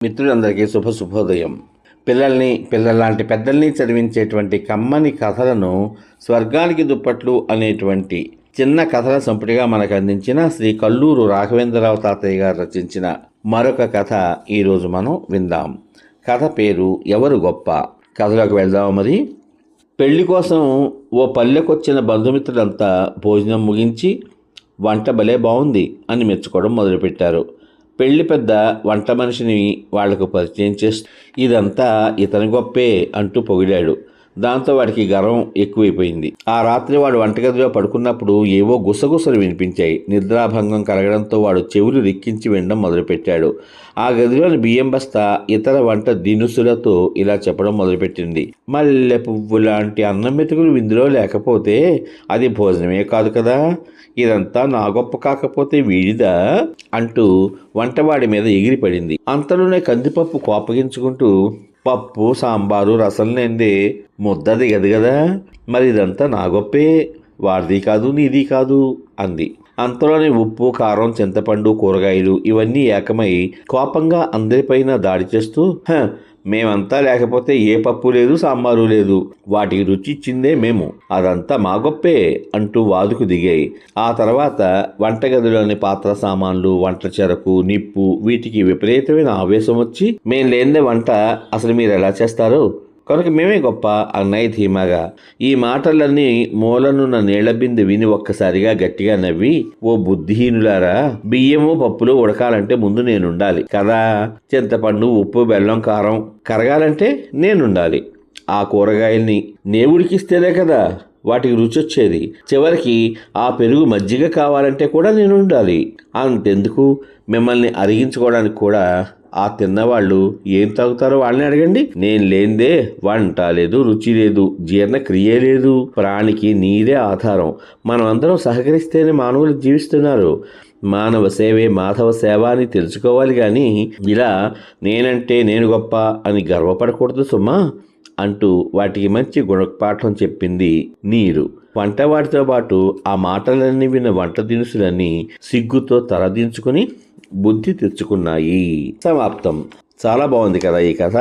మిత్రులందరికీ శుభోదయం. పిల్లల్లాంటి పెద్దల్ని చదివించేటువంటి కమ్మని కథలను స్వర్గానికి దుప్పట్లు అనేటువంటి చిన్న కథల సంపుటిగా మనకు అందించిన శ్రీ కల్లూరు రాఘవేంద్రరావు తాతయ్య గారు రచించిన మరొక కథ ఈరోజు మనం విందాం. కథ పేరు ఎవరు గొప్ప. కథలోకి వెళ్దాం. మరి పెళ్లి కోసం ఓ పల్లెకొచ్చిన బంధుమిత్రులంతా భోజనం ముగించి వంట భలే బాగుంది అని మెచ్చుకోవడం మొదలుపెట్టారు. పెళ్లి పెద్ద వంట మనిషిని వాళ్లకు పరిచయం చేస్తూ ఇదంతా ఇతని గొప్పే అంటూ పొగిడాడు. దాంతో వాడికి గర్వం ఎక్కువైపోయింది. ఆ రాత్రి వాడు వంటగదిలో పడుకున్నప్పుడు ఏవో గుసగుసలు వినిపించాయి. నిద్రాభంగం కలగడంతో వాడు చెవులు రిక్కించి వినడం మొదలుపెట్టాడు. ఆ గదిలోని బియ్యం బస్తా ఇతర వంట దినుసులతో ఇలా చెప్పడం మొదలుపెట్టింది. మల్లె పువ్వు లాంటి అన్నం మెతుకులు విందులో లేకపోతే అది భోజనమే కాదు కదా. ఇదంతా నా గొప్ప కాకపోతే వీడిదా అంటూ వంటవాడి మీద ఎగిరిపడింది. అంతలోనే కందిపప్పు కోపగించుకుంటూ, పప్పు సాంబారు రసం లేందే ముద్ద దిగదు కదా, మరి ఇదంతా నా గొప్పే, వాడిది కాదు నీది కాదు అంది. అంతలోనే ఉప్పు కారం చింతపండు కూరగాయలు ఇవన్నీ ఏకమై కోపంగా అందరిపైన దాడి చేస్తూ, మేమంతా లేకపోతే ఏ పప్పు లేదు సాంబారు లేదు, వాటికి రుచి ఇచ్చిందే మేము, అదంతా మా గొప్పే అంటూ వాదుకు దిగాయి. ఆ తర్వాత వంటగదిలోని పాత్ర సామాన్లు, వంట చెరకు, నిప్పు వీటికి విపరీతమైన ఆవేశం వచ్చి, మేం లేనిదే వంట అసలు మీరు ఎలా చేస్తారు, కనుక మేమే గొప్ప అన్నాయి ధీమాగా. ఈ మాటలన్నీ మూలనున్న నీళ్ల బిందె విని ఒక్కసారిగా గట్టిగా నవ్వి, ఓ బుద్ధిహీనులారా, బియ్యము పప్పులు ఉడకాలంటే ముందు నేనుండాలి కదా, చింతపండు ఉప్పు బెల్లం కారం కరగాలంటే నేనుండాలి, ఆ కూరగాయల్ని నేవుడికిస్తేనే కదా వాటికి రుచి వచ్చేది, చివరికి ఆ పెరుగు మజ్జిగ కావాలంటే కూడా నేను ఉండాలి, అంతెందుకు మిమ్మల్ని అరిగించుకోవడానికి కూడా ఆ తిన్నవాళ్ళు ఏం తాగుతారో వాళ్ళని అడగండి, నేను లేనిదే వంట లేదు, రుచి లేదు, జీర్ణక్రియ లేదు, ప్రాణికి నీరే ఆధారం, మనం అందరం సహకరిస్తేనే మానవులు జీవిస్తున్నారు, మానవ సేవే మాధవ సేవ అని తెలుసుకోవాలి కానీ ఇలా నేనంటే నేను గొప్ప అని గర్వపడకూడదు సుమా అంటూ వాటికి మంచి గుణపాఠం చెప్పింది నీరు. వంటవాడితో పాటు ఆ మాటలన్నీ విన్న వంట దినుసులన్నీ సిగ్గుతో తలదించుకుని బుద్ధి తెచ్చుకున్నాయి. సమాప్తం. చాలా బాగుంది కదా ఈ కథ.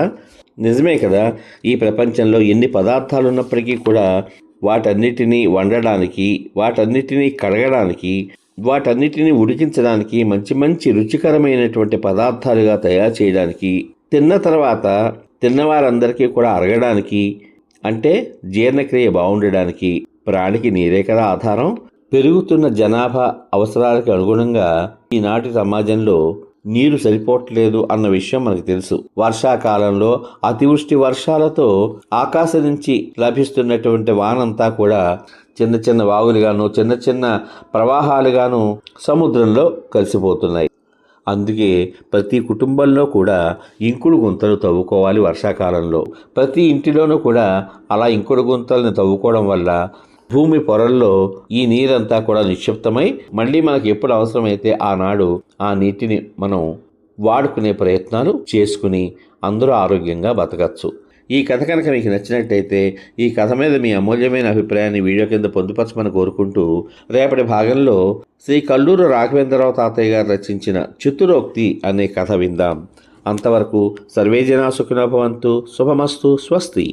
నిజమే కదా, ఈ ప్రపంచంలో ఎన్ని పదార్థాలు ఉన్నప్పటికీ కూడా వాటన్నిటినీ వండడానికి, వాటన్నిటినీ కడగడానికి, వాటన్నిటినీ ఉడికించడానికి, మంచి మంచి రుచికరమైనటువంటి పదార్థాలుగా తయారు చేయడానికి, తిన్న తర్వాత తిన్నవారందరికీ కూడా అరగడానికి, అంటే జీర్ణక్రియ బాగుండడానికి ప్రాణికి నీరే కదా ఆధారం. పెరుగుతున్న జనాభా అవసరాలకు అనుగుణంగా ఈనాటి సమాజంలో నీరు సరిపోవట్లేదు అన్న విషయం మనకు తెలుసు. వర్షాకాలంలో అతివృష్టి వర్షాలతో ఆకాశం నుంచి లభిస్తున్నటువంటి వానంతా కూడా చిన్న చిన్న వాగులుగాను, చిన్న చిన్న ప్రవాహాలుగాను సముద్రంలో కలిసిపోతున్నాయి. అందుకే ప్రతి కుటుంబంలో కూడా ఇంకుడు గుంతలు తవ్వుకోవాలి వర్షాకాలంలో. ప్రతి ఇంటిలోనూ కూడా అలా ఇంకుడు గుంతలను తవ్వుకోవడం వల్ల భూమి పొరల్లో ఈ నీరంతా కూడా నిక్షిప్తమై మళ్ళీ మనకు ఎప్పుడు అవసరమైతే ఆనాడు ఆ నీటిని మనం వాడుకునే ప్రయత్నాలు చేసుకుని అందరూ ఆరోగ్యంగా బతకచ్చు. ఈ కథ కనుక మీకు నచ్చినట్టయితే ఈ కథ మీద మీ అమూల్యమైన అభిప్రాయాన్ని వీడియో కింద పొందుపరచమని కోరుకుంటూ, రేపటి భాగంలో శ్రీ కల్లూరు రాఘవేంద్రరావు తాతయ్య గారు రచించిన చతురోక్తి అనే కథ విందాం. అంతవరకు సర్వే జనా సుఖినో భవంతు. శుభమస్తు. స్వస్తి.